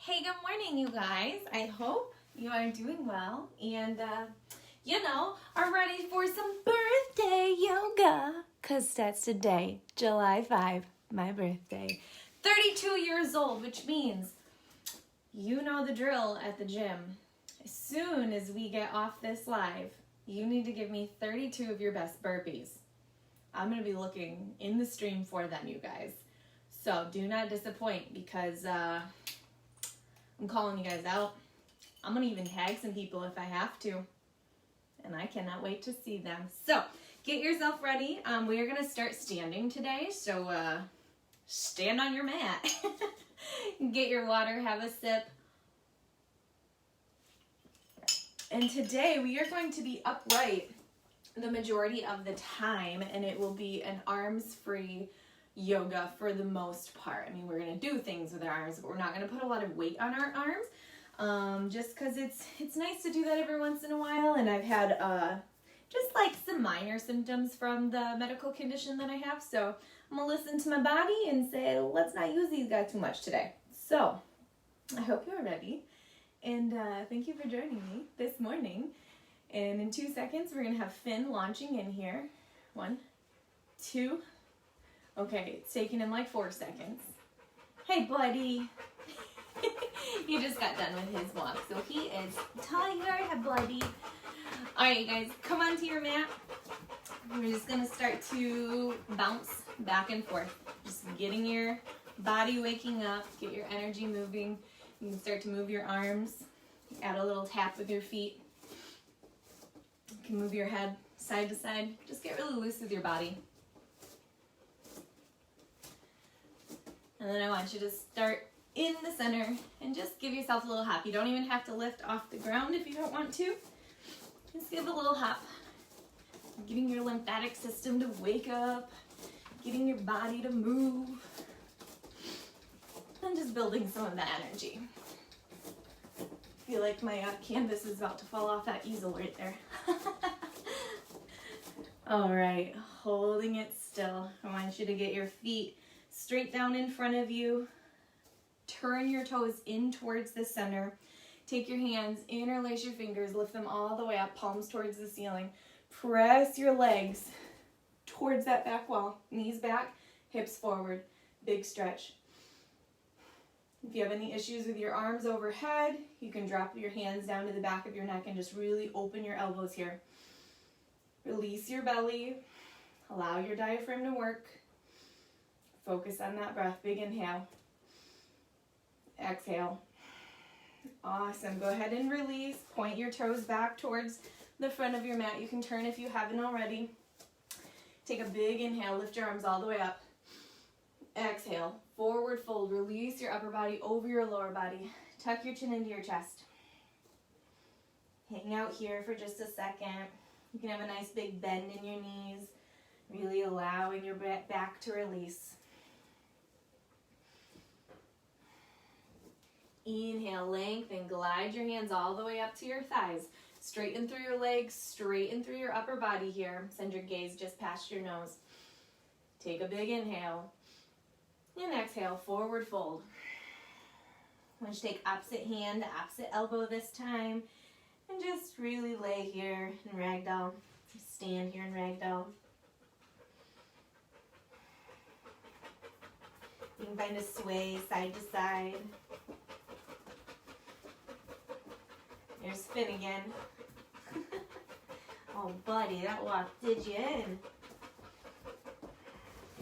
Hey, good morning, you guys. I hope you are doing well and, are ready for some birthday yoga. Because that's today, July 5, my birthday. 32 years old, which means you know the drill at the gym. As soon as we get off this live, you need to give me 32 of your best burpees. I'm going to be looking in the stream for them, you guys. So do not disappoint because I'm calling you guys out. I'm going to even tag some people if I have to. And I cannot wait to see them. So get yourself ready. We are going to start standing today. So stand on your mat. Get your water, have a sip. And today we are going to be upright the majority of the time, and it will be an arms-free yoga for the most part. I mean, we're going to do things with our arms, but we're not going to put a lot of weight on our arms, just because it's nice to do that every once in a while. And I've had just like some minor symptoms from the medical condition that I have, so I'm going to listen to my body and say, let's not use these guys too much today. So I hope you're ready, and thank you for joining me this morning. And in 2 seconds, we're going to have Finn launching in here. 1, 2. Okay, it's taking him like 4 seconds. Hey, buddy. He just got done with his walk, so he is tired, buddy. All right, you guys, come onto your mat. We're just going to start to bounce back and forth. Just getting your body waking up, get your energy moving. You can start to move your arms, add a little tap with your feet. You can move your head side to side. Just get really loose with your body. And then I want you to start in the center and just give yourself a little hop. You don't even have to lift off the ground if you don't want to. Just give a little hop. Getting your lymphatic system to wake up. Getting your body to move. And just building some of that energy. I feel like my canvas is about to fall off that easel right there. All right, holding it still. I want you to get your feet straight down in front of you. Turn your toes in towards the center. Take your hands, interlace your fingers, lift them all the way up, palms towards the ceiling. Press your legs towards that back wall. Knees back, hips forward. Big stretch. If you have any issues with your arms overhead, you can drop your hands down to the back of your neck and just really open your elbows here. Release your belly. Allow your diaphragm to work. Focus on that breath. Big inhale. Exhale. Awesome. Go ahead and release. Point your toes back towards the front of your mat. You can turn if you haven't already. Take a big inhale. Lift your arms all the way up. Exhale. Forward fold. Release your upper body over your lower body. Tuck your chin into your chest. Hang out here for just a second. You can have a nice big bend in your knees. Really allowing your back to release. Inhale, lengthen, glide your hands all the way up to your thighs. Straighten through your legs, straighten through your upper body here. Send your gaze just past your nose. Take a big inhale. And exhale, forward fold. I want you to take opposite hand to opposite elbow this time. And just really lay here in ragdoll. Stand here in ragdoll. You can find a sway side to side. There's Finn again. Oh, buddy, that walk did you in.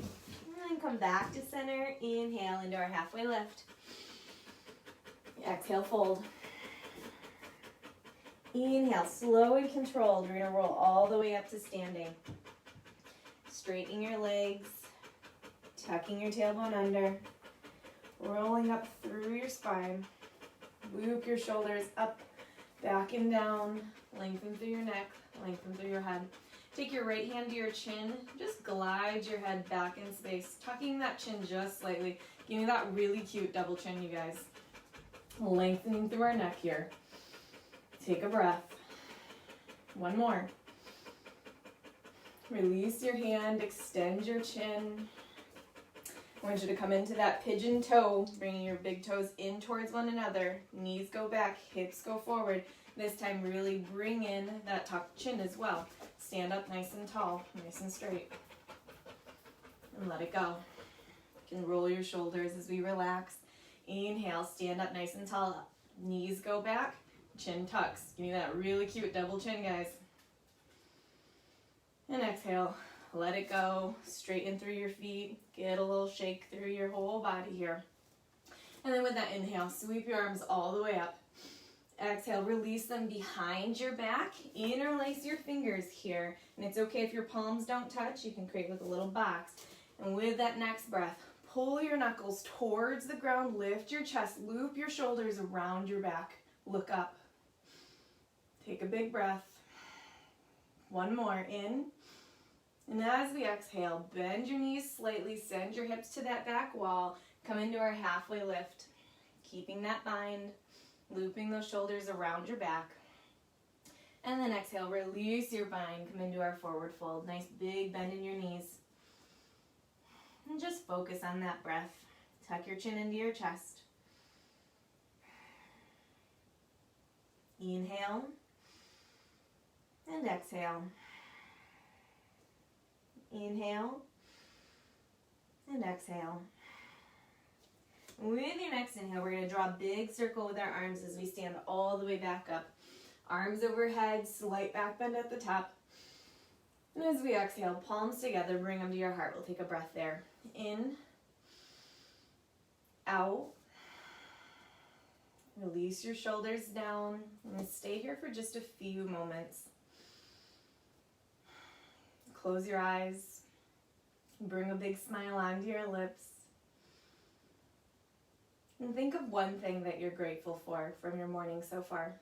And then come back to center. Inhale into our halfway lift. Exhale, fold. Inhale, slow and controlled. We're going to roll all the way up to standing. Straightening your legs. Tucking your tailbone under. Rolling up through your spine. Loop your shoulders up, back and down. Lengthen through your neck. Lengthen through your head. Take your right hand to your chin. Just glide your head back in space. Tucking that chin just slightly. Give me that really cute double chin, you guys. Lengthening through our neck here. Take a breath. One more. Release your hand. Extend your chin. I want you to come into that pigeon toe, bringing your big toes in towards one another. Knees go back, hips go forward. This time really bring in that tucked chin as well. Stand up nice and tall, nice and straight. And let it go. You can roll your shoulders as we relax. Inhale, stand up nice and tall. Knees go back, chin tucks. Give me that really cute double chin, guys. And exhale, let it go. Straighten through your feet. Get a little shake through your whole body here. And then with that inhale, sweep your arms all the way up. Exhale, release them behind your back. Interlace your fingers here. And it's okay if your palms don't touch. You can create with a little box. And with that next breath, pull your knuckles towards the ground. Lift your chest. Loop your shoulders around your back. Look up. Take a big breath. One more. In. And as we exhale, bend your knees slightly. Send your hips to that back wall. Come into our halfway lift. Keeping that bind. Looping those shoulders around your back. And then exhale, release your bind. Come into our forward fold. Nice big bend in your knees. And just focus on that breath. Tuck your chin into your chest. Inhale. And exhale. Inhale. And exhale. With your next inhale, we're going to draw a big circle with our arms as we stand all the way back up. Arms overhead, slight back bend at the top. And as we exhale, palms together, bring them to your heart. We'll take a breath there. In, out. Release your shoulders down and stay here for just a few moments. Close your eyes. Bring a big smile onto your lips. And think of one thing that you're grateful for from your morning so far.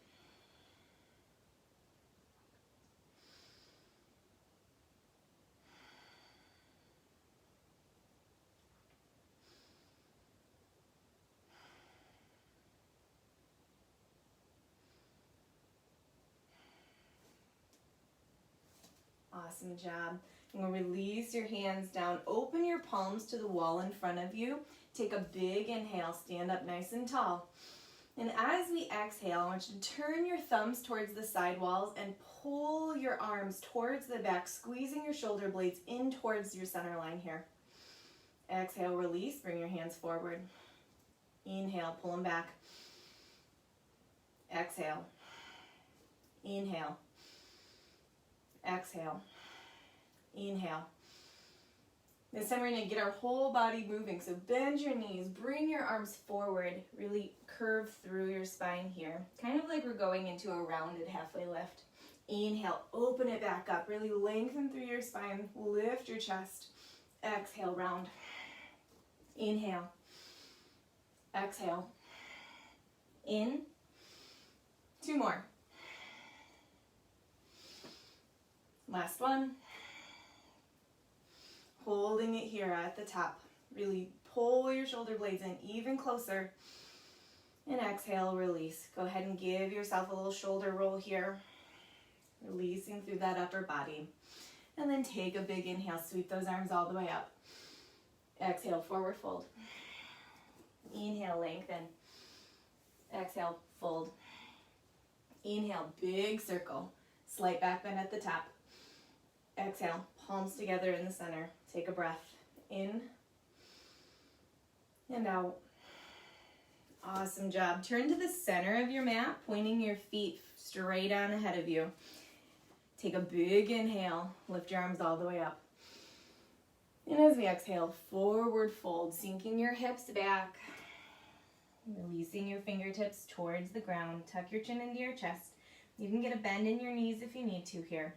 Awesome job. And we'll release your hands down. Open your palms to the wall in front of you. Take a big inhale. Stand up nice and tall. And as we exhale, I want you to turn your thumbs towards the side walls and pull your arms towards the back, squeezing your shoulder blades in towards your center line here. Exhale, release. Bring your hands forward. Inhale, pull them back. Exhale. Inhale. Exhale. Inhale. This time we're going to get our whole body moving. So bend your knees, bring your arms forward, really curve through your spine here. Kind of like we're going into a rounded halfway lift. Inhale, open it back up, really lengthen through your spine, lift your chest. Exhale, round. Inhale. Exhale. In. Two more. Last one. Holding it here at the top. Really pull your shoulder blades in even closer. And exhale, release. Go ahead and give yourself a little shoulder roll here. Releasing through that upper body. And then take a big inhale. Sweep those arms all the way up. Exhale, forward fold. Inhale, lengthen. Exhale, fold. Inhale, big circle. Slight back bend at the top. Exhale, palms together in the center. Take a breath. In and out. Awesome job. Turn to the center of your mat, pointing your feet straight on ahead of you. Take a big inhale. Lift your arms all the way up. And as we exhale, forward fold, sinking your hips back. Releasing your fingertips towards the ground. Tuck your chin into your chest. You can get a bend in your knees if you need to here.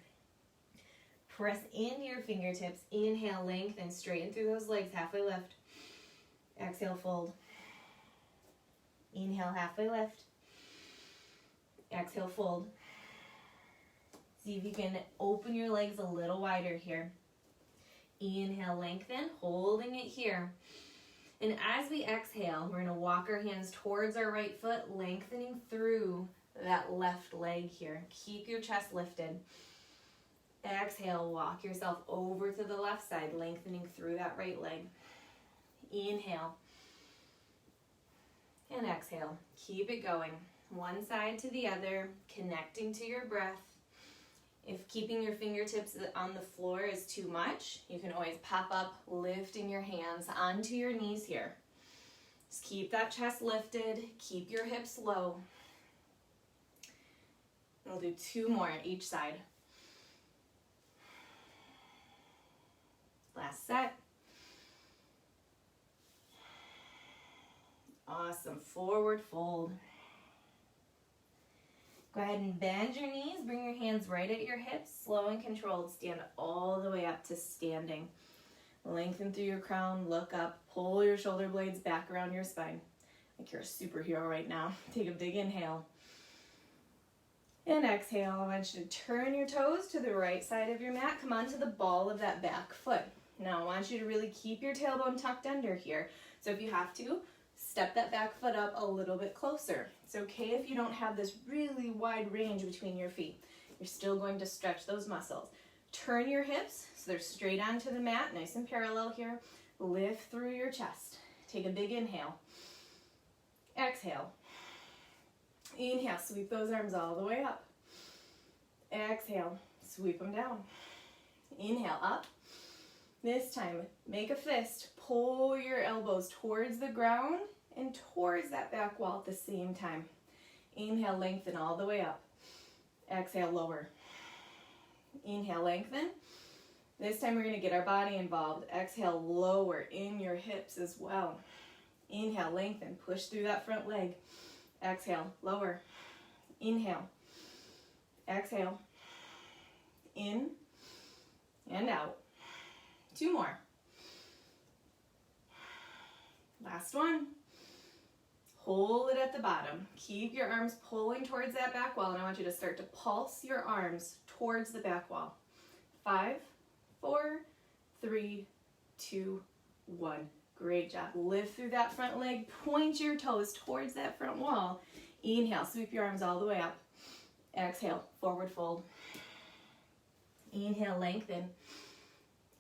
Press into your fingertips. Inhale, lengthen, straighten through those legs. Halfway lift. Exhale, fold. Inhale, halfway lift. Exhale, fold. See if you can open your legs a little wider here. Inhale, lengthen, holding it here. And as we exhale, we're going to walk our hands towards our right foot, lengthening through that left leg here. Keep your chest lifted. Exhale, walk yourself over to the left side, lengthening through that right leg. Inhale. And exhale. Keep it going. One side to the other, connecting to your breath. If keeping your fingertips on the floor is too much, you can always pop up, lifting your hands onto your knees here. Just keep that chest lifted, keep your hips low. We'll do 2 more each side. Last set. Awesome. Forward fold. Go ahead and bend your knees. Bring your hands right at your hips. Slow and controlled. Stand all the way up to standing. Lengthen through your crown. Look up. Pull your shoulder blades back around your spine. Like you're a superhero right now. Take a big inhale. And exhale. I want you to turn your toes to the right side of your mat. Come onto the ball of that back foot. Now I want you to really keep your tailbone tucked under here. So if you have to, step that back foot up a little bit closer. It's okay if you don't have this really wide range between your feet. You're still going to stretch those muscles. Turn your hips so they're straight onto the mat, nice and parallel here. Lift through your chest. Take a big inhale. Exhale. Inhale, sweep those arms all the way up. Exhale, sweep them down. Inhale, up. This time, make a fist. Pull your elbows towards the ground and towards that back wall at the same time. Inhale, lengthen all the way up. Exhale, lower. Inhale, lengthen. This time we're going to get our body involved. Exhale, lower in your hips as well. Inhale, lengthen. Push through that front leg. Exhale, lower. Inhale. Exhale. In and out. 2 more. Last one. Hold it at the bottom. Keep your arms pulling towards that back wall, and I want you to start to pulse your arms towards the back wall. 5, 4, 3, 2, 1. Great job. Lift through that front leg. Point your toes towards that front wall. Inhale. Sweep your arms all the way up. Exhale. Forward fold. Inhale. Lengthen.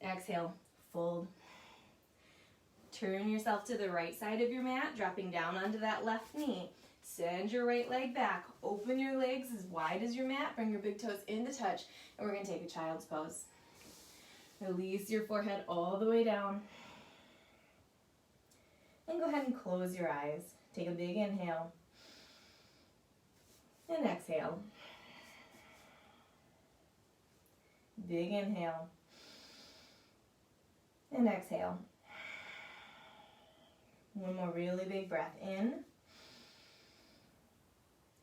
Exhale. Fold. Turn yourself to the right side of your mat, dropping down onto that left knee. Send your right leg back. Open your legs as wide as your mat. Bring your big toes into touch. And we're going to take a child's pose. Release your forehead all the way down. And go ahead and close your eyes. Take a big inhale. And exhale. Big inhale. And exhale. One more really big breath in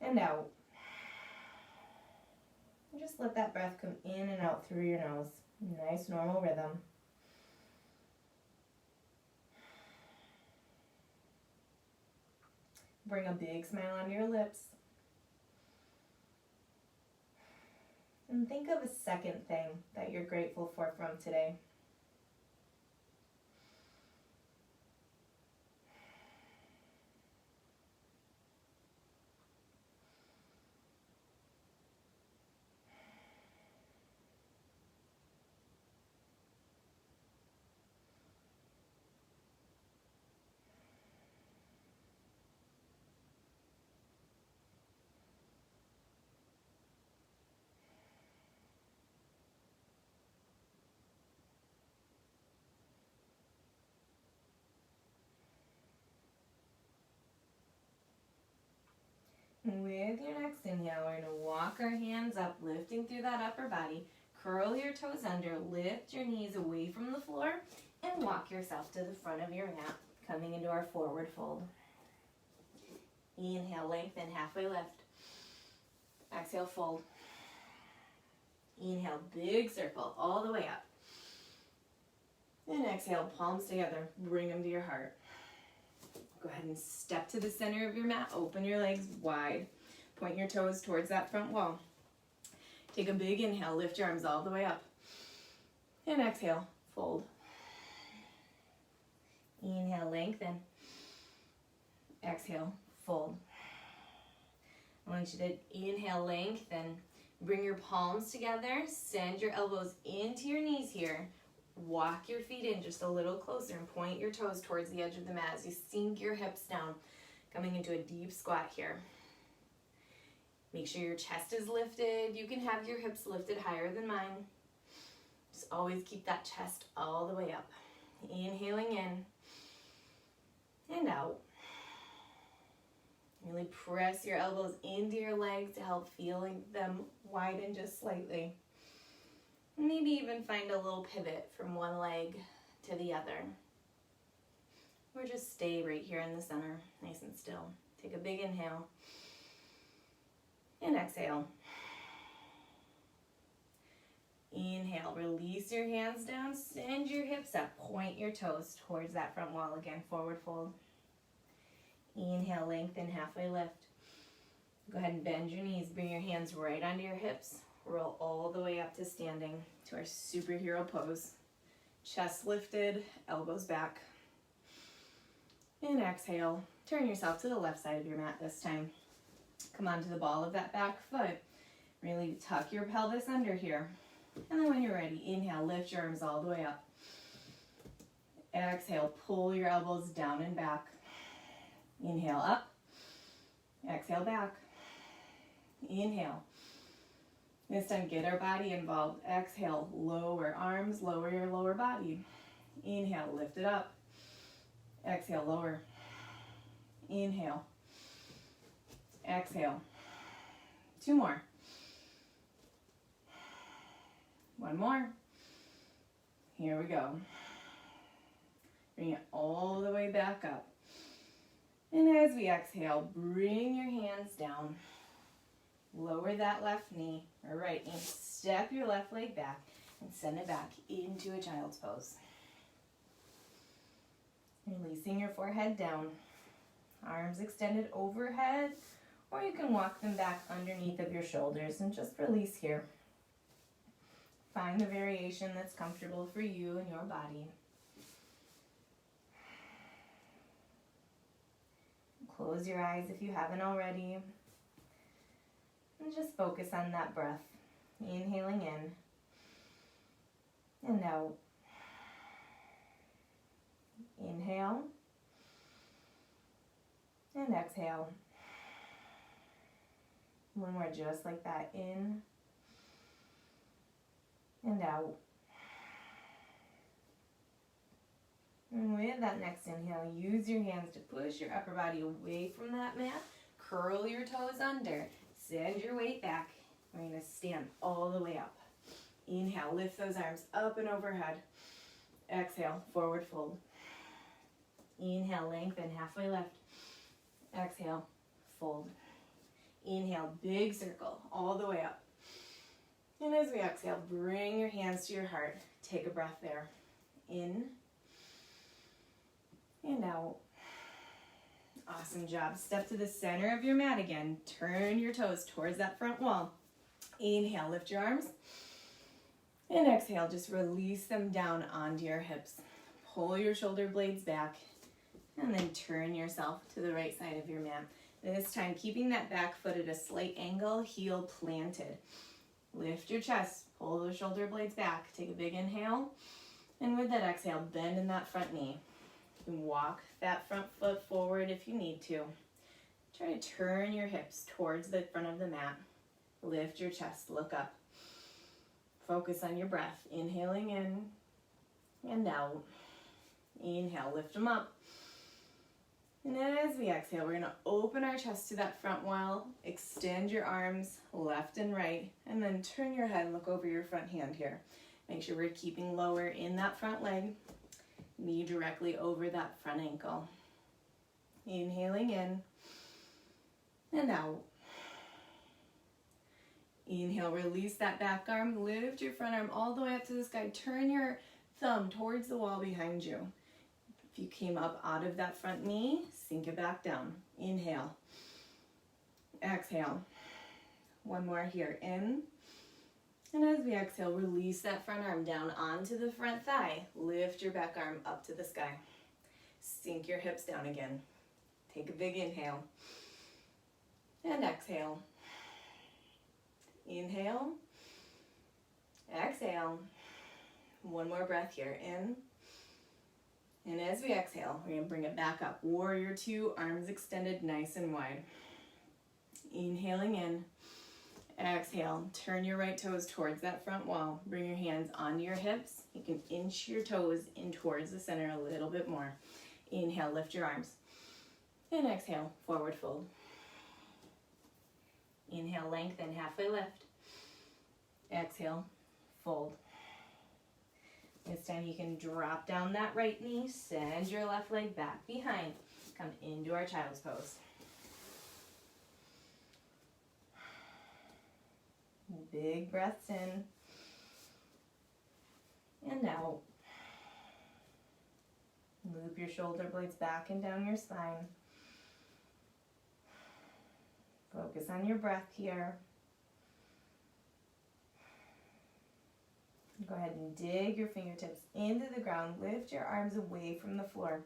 and out. And just let that breath come in and out through your nose. Nice normal rhythm. Bring a big smile on your lips. And think of a second thing that you're grateful for from today. With your next inhale, we're going to walk our hands up, lifting through that upper body. Curl your toes under, lift your knees away from the floor, and walk yourself to the front of your mat, coming into our forward fold. Inhale, lengthen, halfway lift. Exhale, fold. Inhale, big circle, all the way up. And exhale, palms together, bring them to your heart. Go ahead and step to the center of your mat. Open your legs wide. Point your toes towards that front wall. Take a big inhale. Lift your arms all the way up. And exhale. Fold. Inhale. Lengthen. Exhale. Fold. I want you to inhale. Lengthen. Bring your palms together. Send your elbows into your knees here. Walk your feet in just a little closer and point your toes towards the edge of the mat as you sink your hips down, coming into a deep squat here. Make sure your chest is lifted. You can have your hips lifted higher than mine. Just always keep that chest all the way up. Inhaling in and out. Really press your elbows into your legs to help feeling them widen just slightly. Maybe even find a little pivot from one leg to the other. Or just stay right here in the center, nice and still. Take a big inhale. And exhale. Inhale, release your hands down, send your hips up, point your toes towards that front wall again, forward fold. Inhale, lengthen, halfway lift. Go ahead and bend your knees, bring your hands right onto your hips, roll all the way up to standing to our superhero pose. Chest lifted, elbows back. And exhale, turn yourself to the left side of your mat this time. Come onto the ball of that back foot. Really tuck your pelvis under here. And then when you're ready, inhale, lift your arms all the way up. Exhale, pull your elbows down and back. Inhale, up. Exhale, back. Inhale. This time, get our body involved. Exhale, lower arms, lower your lower body. Inhale, lift it up. Exhale, lower. Inhale. Exhale. 2 more. 1 more. Here we go. Bring it all the way back up. And as we exhale, bring your hands down. Lower that left knee or right knee. Step your left leg back and send it back into a child's pose. Releasing your forehead down. Arms extended overhead, or you can walk them back underneath of your shoulders and just release here. Find the variation that's comfortable for you and your body. Close your eyes if you haven't already. And just focus on that breath. Inhaling in and out. Inhale and exhale. 1 more just like that. In and out. And with that next inhale, use your hands to push your upper body away from that mat. Curl your toes under. Send your weight back. We're going to stand all the way up. Inhale, lift those arms up and overhead. Exhale, forward fold. Inhale, lengthen, halfway lift. Exhale, fold. Inhale, big circle, all the way up. And as we exhale, bring your hands to your heart. Take a breath there. In and out. Awesome job. Step to the center of your mat again. Turn your toes towards that front wall. Inhale, lift your arms. And exhale, just release them down onto your hips. Pull your shoulder blades back. And then turn yourself to the right side of your mat. This time, keeping that back foot at a slight angle, heel planted. Lift your chest, pull the shoulder blades back. Take a big inhale. And with that exhale, bend in that front knee. You can walk that front foot forward if you need to. Try to turn your hips towards the front of the mat. Lift your chest, look up. Focus on your breath. Inhaling in and out. Inhale, lift them up. And as we exhale, we're going to open our chest to that front wall, extend your arms left and right, and then turn your head and look over your front hand here. Make sure we're keeping lower in that front leg, knee directly over that front ankle. Inhaling in and out. Inhale, release that back arm, lift your front arm all the way up to the sky. Turn your thumb towards the wall behind you. If you came up out of that front knee, sink it back down. Inhale. Exhale. 1 more here. In. And as we exhale, release that front arm down onto the front thigh. Lift your back arm up to the sky. Sink your hips down again. Take a big inhale. And exhale. Inhale. Exhale. One more breath here, in. And as we exhale, we're gonna bring it back up. Warrior two, arms extended nice and wide. Inhaling in, exhale, turn your right toes towards that front wall. Bring your hands onto your hips. You can inch your toes in towards the center a little bit more. Inhale, lift your arms. And exhale, forward fold. Inhale, lengthen, halfway lift. Exhale, fold. This time you can drop down that right knee, send your left leg back behind. Come into our child's pose. Big breaths in and out. Loop your shoulder blades back and down your spine. Focus on your breath here. Go ahead and dig your fingertips into the ground. Lift your arms away from the floor.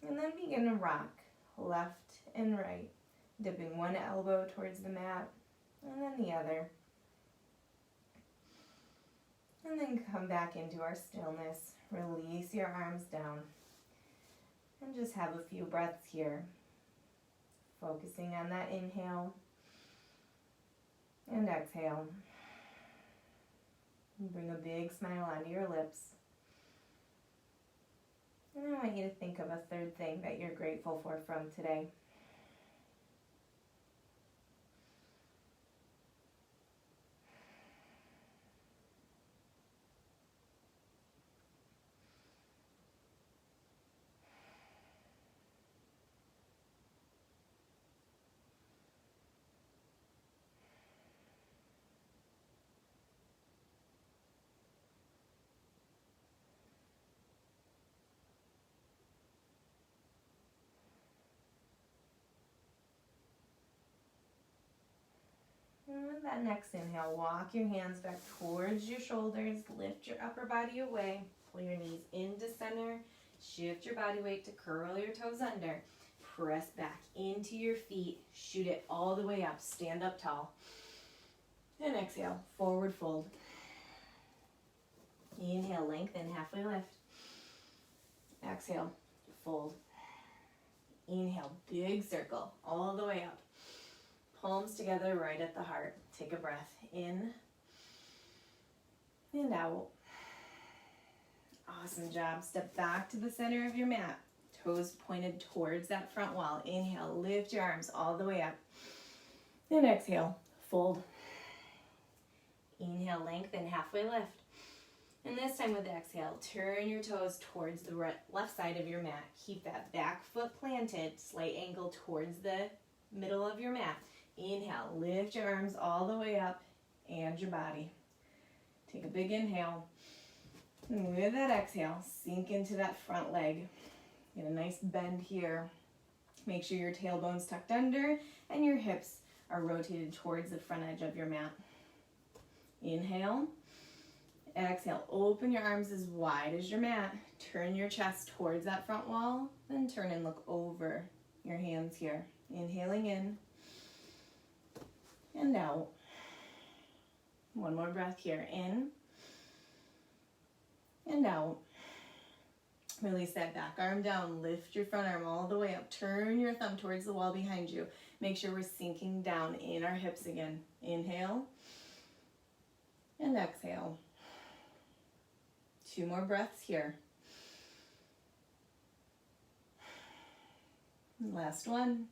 And then begin to rock left and right, dipping one elbow towards the mat and then the other. And then come back into our stillness. Release your arms down. And just have a few breaths here. Focusing on that inhale and exhale. And bring a big smile onto your lips. And I want you to think of a third thing that you're grateful for from today. And with that next inhale, walk your hands back towards your shoulders, lift your upper body away, pull your knees into center, shift your body weight to curl your toes under, press back into your feet, shoot it all the way up, stand up tall, and exhale, forward fold. Inhale, lengthen, halfway lift. Exhale, fold. Inhale, big circle, all the way up. Palms together right at the heart. Take a breath in and out. Awesome job. Step back to the center of your mat. Toes pointed towards that front wall. Inhale, lift your arms all the way up. And exhale, fold. Inhale, lengthen, halfway lift. And this time with the exhale, turn your toes towards the left side of your mat. Keep that back foot planted, slight angle towards the middle of your mat. Inhale, lift your arms all the way up and your body. Take a big inhale. And with that exhale, sink into that front leg. Get a nice bend here. Make sure your tailbone's tucked under and your hips are rotated towards the front edge of your mat. Inhale. Exhale, open your arms as wide as your mat. Turn your chest towards that front wall. Then turn and look over your hands here. Inhaling in and out. One more breath here. In and out. Release that back arm down. Lift your front arm all the way up. Turn your thumb towards the wall behind you. Make sure we're sinking down in our hips again. Inhale and exhale. 2 more breaths here. Last one.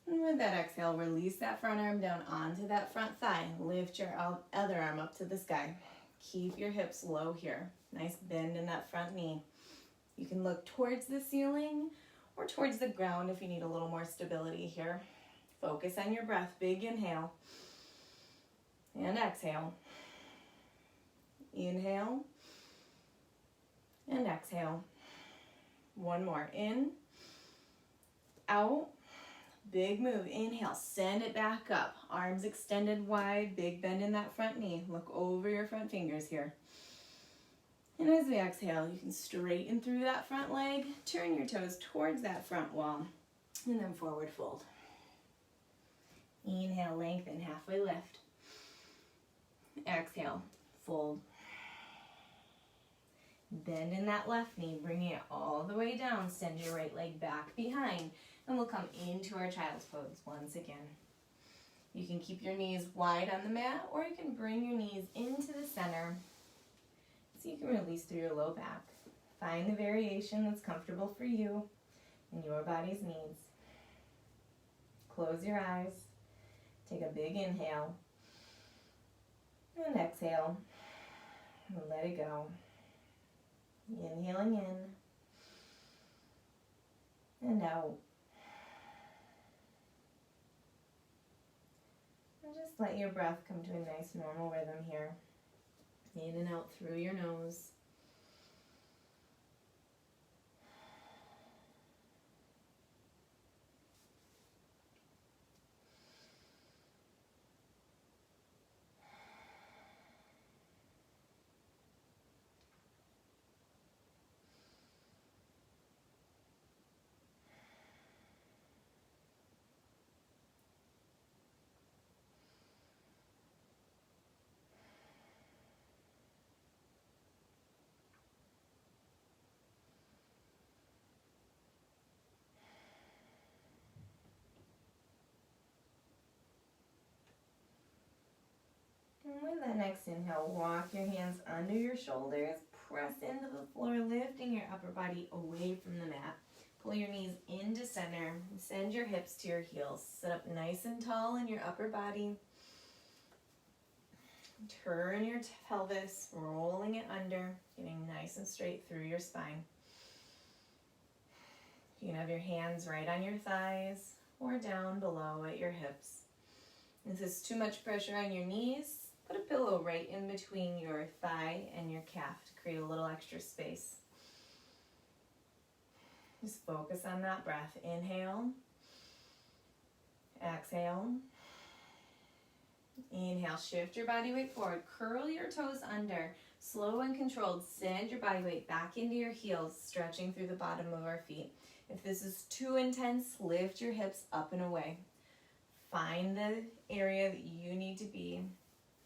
And with that exhale, release that front arm down onto that front thigh. Lift your other arm up to the sky. Keep your hips low here. Nice bend in that front knee. You can look towards the ceiling or towards the ground if you need a little more stability here. Focus on your breath. Big inhale and exhale. Inhale and exhale. One more. In, out, big move. Inhale, send it back up. Arms extended wide, big bend in that front knee. Look over your front fingers here. And as we exhale, you can straighten through that front leg, turn your toes towards that front wall, and then forward fold. Inhale, lengthen, halfway lift. Exhale, fold. Bend in that left knee, bringing it all the way down. Send your right leg back behind, and we'll come into our child's pose once again. You can keep your knees wide on the mat, or you can bring your knees into the center so you can release through your low back. Find the variation that's comfortable for you and your body's needs. Close your eyes. Take a big inhale. And exhale. And let it go. Inhaling in. And out. And just let your breath come to a nice normal rhythm here. In and out through your nose. And with that next inhale, walk your hands under your shoulders, press into the floor, lifting your upper body away from the mat. Pull your knees into center, send your hips to your heels. Sit up nice and tall in your upper body. Turn your pelvis, rolling it under, getting nice and straight through your spine. You can have your hands right on your thighs or down below at your hips. If this is too much pressure on your knees, put a pillow right in between your thigh and your calf to create a little extra space. Just focus on that breath. Inhale. Exhale. Inhale, shift your body weight forward. Curl your toes under. Slow and controlled. Send your body weight back into your heels, stretching through the bottom of our feet. If this is too intense, lift your hips up and away. Find the area that you need to be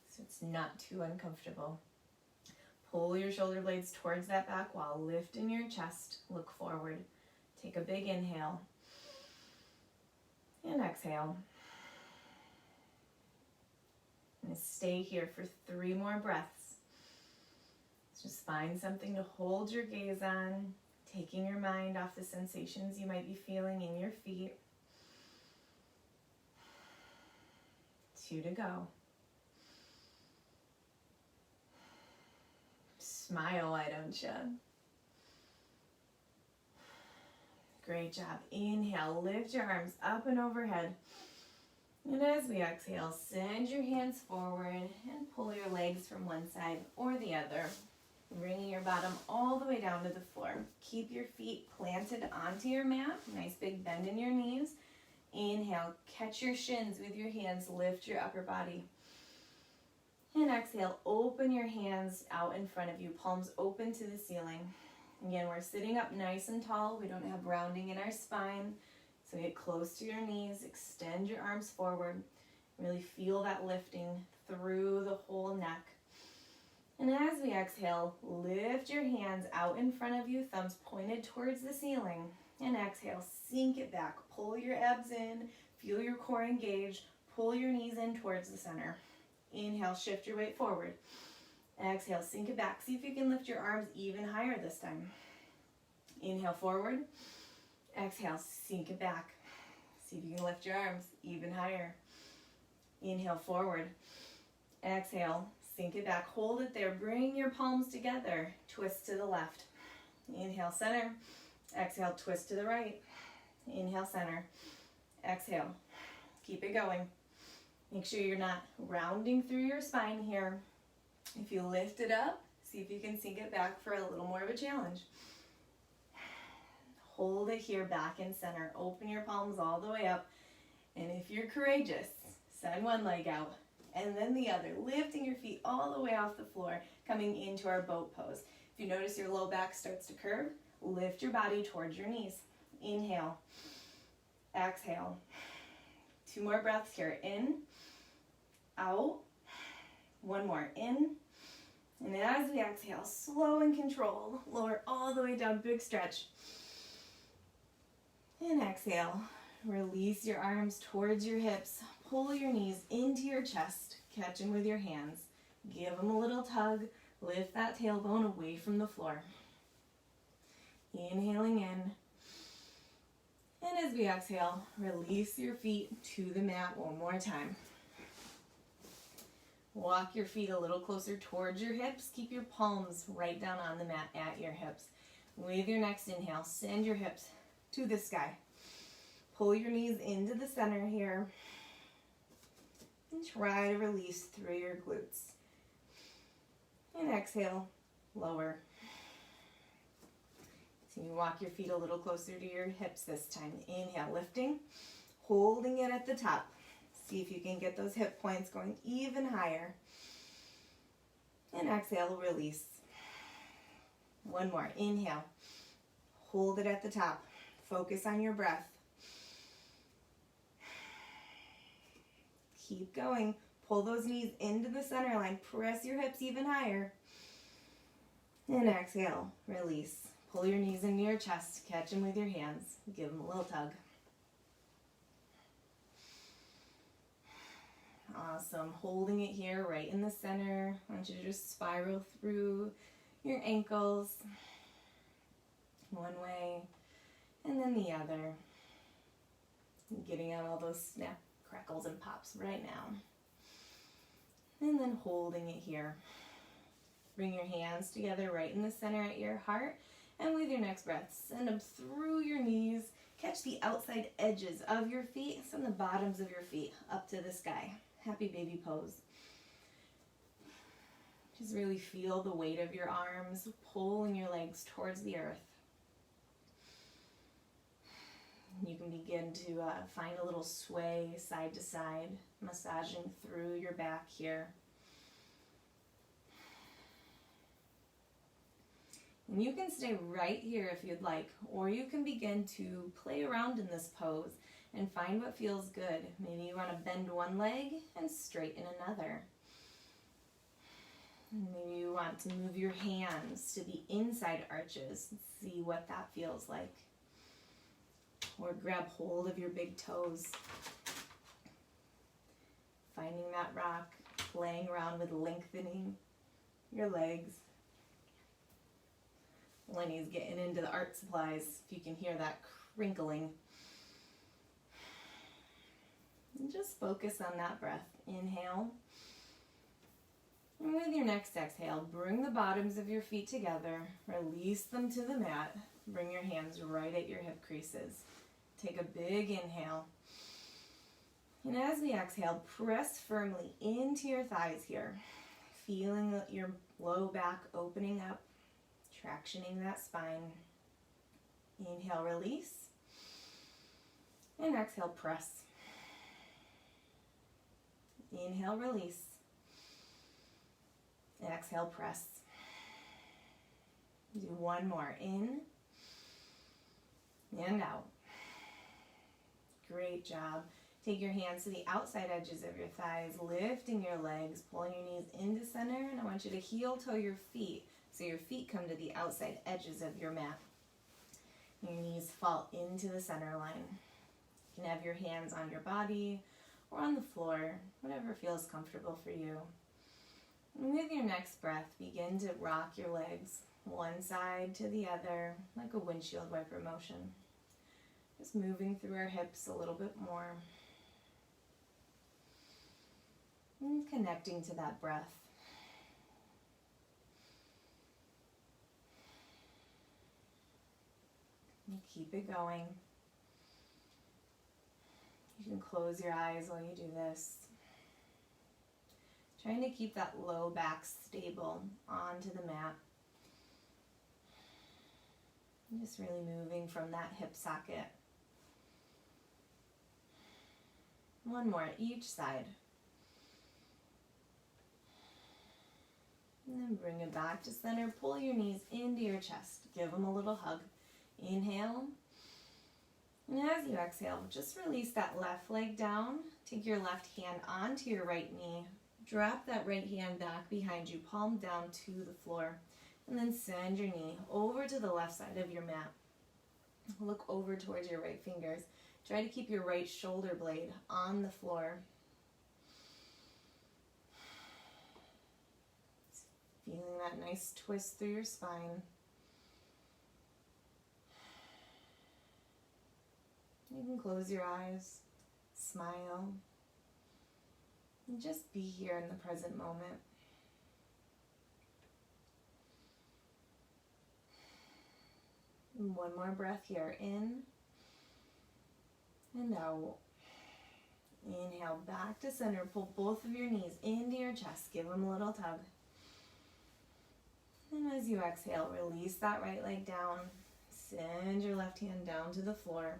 so it's not too uncomfortable. Pull your shoulder blades towards that back wall. Lift in your chest. Look forward. Take a big inhale. And exhale. And stay here for 3 more breaths. Just find something to hold your gaze on, taking your mind off the sensations you might be feeling in your feet. 2 to go. Smile, why don't you? Great job. Inhale, lift your arms up and overhead. And as we exhale, send your hands forward and pull your legs from one side or the other, bringing your bottom all the way down to the floor. Keep your feet planted onto your mat. Nice big bend in your knees. Inhale, catch your shins with your hands, lift your upper body. And exhale, open your hands out in front of you, palms open to the ceiling. Again, we're sitting up nice and tall. We don't have rounding in our spine. So get close to your knees, extend your arms forward. Really feel that lifting through the whole neck. And as we exhale, lift your hands out in front of you, thumbs pointed towards the ceiling. And exhale, sink it back. Pull your abs in, feel your core engage, pull your knees in towards the center. Inhale, shift your weight forward. Exhale, sink it back. See if you can lift your arms even higher this time. Inhale, forward. Exhale, sink it back. See if you can lift your arms even higher. Inhale, forward. Exhale, sink it back. Hold it there. Bring your palms together. Twist to the left. Inhale, center. Exhale, twist to the right. Inhale, center. Exhale. Keep it going. Make sure you're not rounding through your spine here. If you lift it up, see if you can sink it back for a little more of a challenge. Hold it here back in center. Open your palms all the way up. And if you're courageous, send one leg out and then the other, lifting your feet all the way off the floor, coming into our boat pose. If you notice your low back starts to curve, lift your body towards your knees. Inhale. Exhale. 2 more breaths here. In, out, One more, in. And as we exhale, slow and control, lower all the way down, big stretch. And exhale, release your arms towards your hips, pull your knees into your chest, catch them with your hands, give them a little tug, lift that tailbone away from the floor. Inhaling in, and as we exhale, release your feet to the mat one more time. Walk your feet a little closer towards your hips. Keep your palms right down on the mat at your hips. With your next inhale, send your hips to the sky. Pull your knees into the center here. And try to release through your glutes. And exhale, lower. So you walk your feet a little closer to your hips this time. Inhale, lifting, holding it at the top. See if you can get those hip points going even higher. And exhale, release. One more, inhale. Hold it at the top. Focus on your breath. Keep going. Pull those knees into the center line. Press your hips even higher. And exhale, release. Pull your knees into your chest. Catch them with your hands. Give them a little tug. Awesome. Holding it here right in the center. I want you to just spiral through your ankles. One way and then the other. Getting out all those snap, crackles, and pops right now. And then holding it here. Bring your hands together right in the center at your heart. And with your next breath, send them through your knees. Catch the outside edges of your feet. Send the bottoms of your feet up to the sky. Happy baby pose. Just really feel the weight of your arms pulling your legs towards the earth. You can begin to find a little sway side to side, massaging through your back here. And you can stay right here if you'd like, or you can begin to play around in this pose and find what feels good. Maybe you want to bend one leg and straighten another. Maybe you want to move your hands to the inside arches and see what that feels like. Or grab hold of your big toes. Finding that rock, playing around with lengthening your legs. Lenny's getting into the art supplies, if you can hear that crinkling. And just focus on that breath. Inhale. And with your next exhale, bring the bottoms of your feet together. Release them to the mat. Bring your hands right at your hip creases. Take a big inhale. And as we exhale, press firmly into your thighs here. Feeling your low back opening up, tractioning that spine. Inhale, release. And exhale, press. Inhale, release. Exhale, press. Do one more. In and out. Great job. Take your hands to the outside edges of your thighs, lifting your legs, pulling your knees into center, and I want you to heel toe your feet so your feet come to the outside edges of your mat. Your knees fall into the center line. You can have your hands on your body or on the floor, whatever feels comfortable for you. And with your next breath, begin to rock your legs one side to the other like a windshield wiper motion. Just moving through our hips a little bit more. And connecting to that breath. And keep it going. You can close your eyes while you do this. Trying to keep that low back stable onto the mat. Just really moving from that hip socket. One more at each side. And then bring it back to center. Pull your knees into your chest. Give them a little hug. Inhale. And as you exhale, just release that left leg down. Take your left hand onto your right knee. Drop that right hand back behind you, palm down to the floor, and then send your knee over to the left side of your mat. Look over towards your right fingers. Try to keep your right shoulder blade on the floor. Feeling that nice twist through your spine. You can close your eyes, smile, and just be here in the present moment. And one more breath here, in and out. Inhale, back to center. Pull both of your knees into your chest. Give them a little tug. And as you exhale, release that right leg down. Send your left hand down to the floor.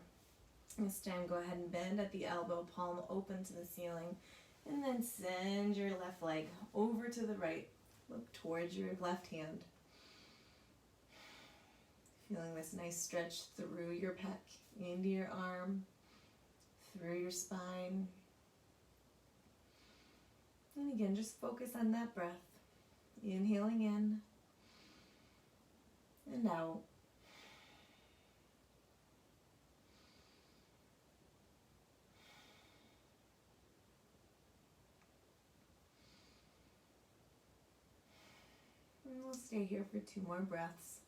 This time, go ahead and bend at the elbow, palm open to the ceiling. And then send your left leg over to the right. Look towards your left hand. Feeling this nice stretch through your pec, into your arm, through your spine. And again, just focus on that breath. Inhaling in and out. And we'll stay here for 2 more breaths.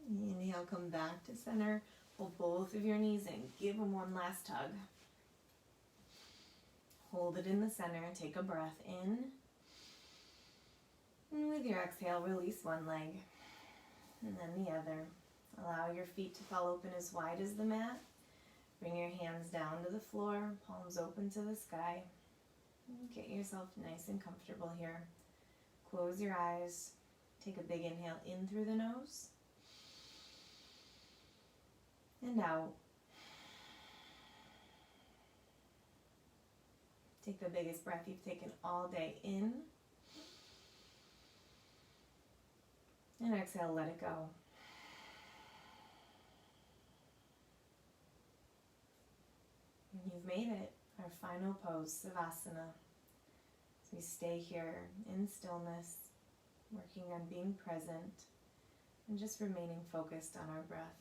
Inhale, come back to center. Pull both of your knees in. Give them one last tug. Hold it in the center. Take a breath in. And with your exhale, release one leg. And then the other. Allow your feet to fall open as wide as the mat. Bring your hands down to the floor. Palms open to the sky. Get yourself nice and comfortable here. Close your eyes. Take a big inhale in through the nose. And out. Take the biggest breath you've taken all day in. And exhale, let it go. And you've made it. Our final pose, Savasana. So we stay here in stillness, working on being present, and just remaining focused on our breath.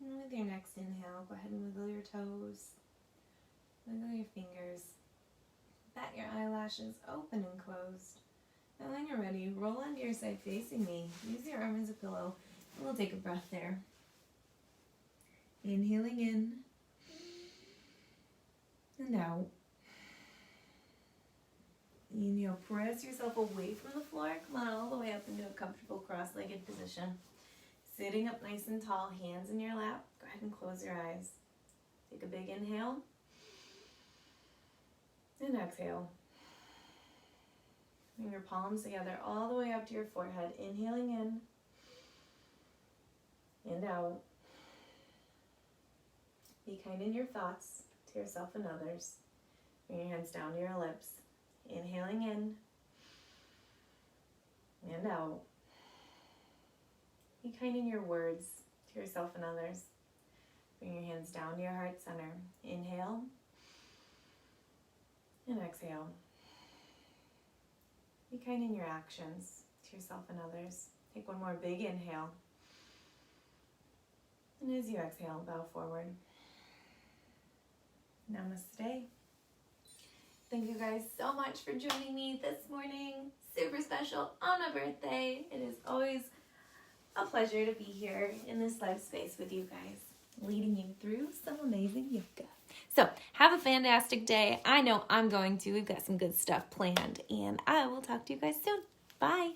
And with your next inhale, go ahead and wiggle your toes, wiggle your fingers, bat your eyelashes open and closed. And when you're ready, roll onto your side facing me. Use your arm as a pillow, and we'll take a breath there. Inhaling in and out. Inhale, press yourself away from the floor. Come on all the way up into a comfortable cross-legged position. Sitting up nice and tall, hands in your lap. Go ahead and close your eyes. Take a big inhale. And exhale. Bring your palms together all the way up to your forehead. Inhaling in and out. Be kind in your thoughts to yourself and others. Bring your hands down to your lips. Inhaling in and out. Be kind in your words to yourself and others. Bring your hands down to your heart center. Inhale and exhale. Be kind in your actions to yourself and others. Take one more big inhale. And as you exhale, bow forward. Namaste. Thank you guys so much for joining me this morning. Super special on my birthday. It is always a pleasure to be here in this live space with you guys, leading you through some amazing yoga. So have a fantastic day. I know I'm going to. We've got some good stuff planned, and I will talk to you guys soon. Bye.